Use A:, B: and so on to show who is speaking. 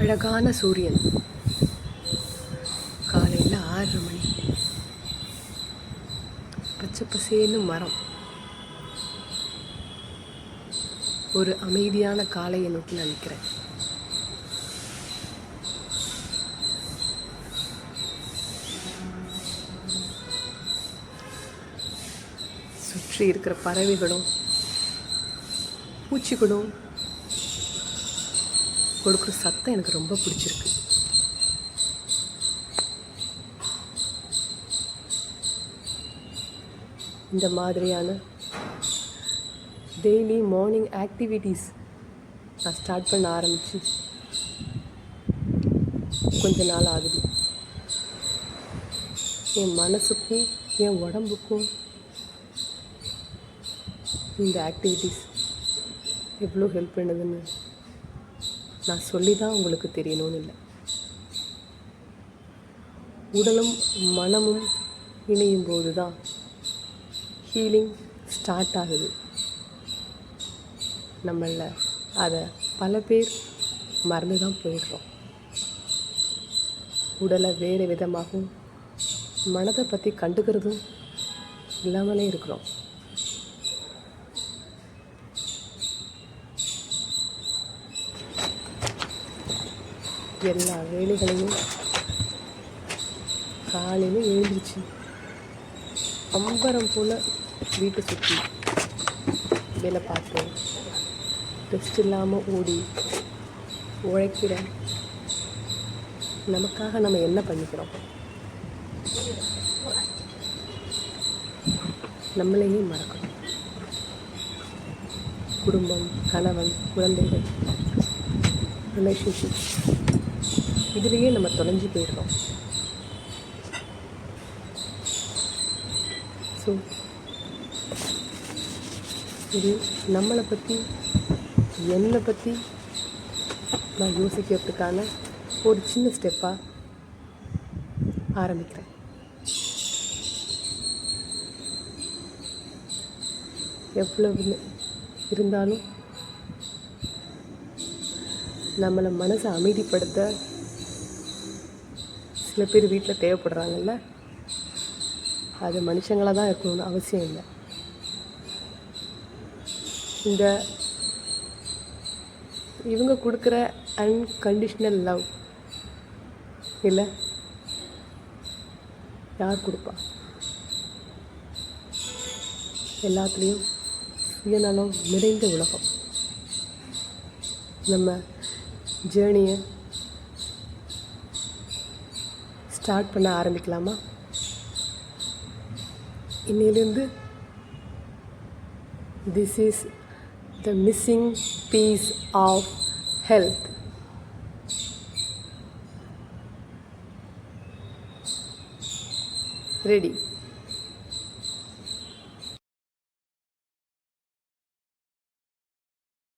A: அழகான சூரியன், காலையில் 6:30 மணி, பச்சை பசேன்னு மரம், ஒரு அமைதியான காலையை நோக்கி நான் நிற்கிறேன். சுற்றி இருக்கிற பறவைகளும் பூச்சிகளும் கொடுக்குற சத்தம் எனக்கு ரொம்ப பிடிச்சிருக்கு. இந்த மாதிரியான டெய்லி மார்னிங் ஆக்டிவிட்டீஸ் நான் ஸ்டார்ட் பண்ண ஆரம்பித்து கொஞ்ச நாள் ஆகுது. என் மனசுக்கும் என் உடம்புக்கும் இந்த ஆக்டிவிட்டீஸ் எவ்வளோ ஹெல்ப் பண்ணுதுன்னு நான் சொல்லி தான் உங்களுக்கு தெரியணும்னு இல்லை. உடலும் மனமும் இணையும் போது தான் ஹீலிங் ஸ்டார்ட் ஆகுது. நம்மள அதை பல பேர் மறந்து தான் போயிடுறோம். உடலை வேறு விதமாகவும் மனதை பற்றி கண்டுக்கிறதும் இல்லாமலே இருக்கிறோம். எல்லா வேலைகளையும் காலையில் எழுந்திரிச்சு அம்பரம் போல் வீட்டை சுற்றி வேலை பார்த்து ரெஸ்ட் இல்லாமல் ஓடி உழைக்கிற நமக்காக நம்ம என்ன பண்ணிக்கிறோம்? நம்மளையே மறக்கணும். குடும்பம், கணவன், குழந்தைகள், ரிலேஷன்ஷிப், இதுலேயே நம்ம தொலைஞ்சு போயிடுறோம். ஸோ இது நம்மளை பற்றி, என்னை பற்றி நான் யோசிக்கிறதுக்கான ஒரு சின்ன ஸ்டெப்பாக ஆரம்பிக்கிறேன். எவ்வளவு இருந்தாலும் நம்மளை மனசை அமைதிப்படுத்த சில பேர் வீட்டில் தேவைப்படுறாங்கல்ல, அது மனுஷங்களாக தான் இருக்கணும்னு அவசியம் இல்லை. இந்த இவங்க கொடுக்குற அன்கண்டிஷ்னல் லவ் இல்லை, யார் கொடுப்பா? எல்லாத்துலேயும் சுயநலம் நிறைந்த உலகம். நம்ம ஜேர்னியை ஸ்டார்ட் பண்ண ஆரம்பிக்கலாமா? இன்னிலிருந்து this is the missing piece of health. Ready?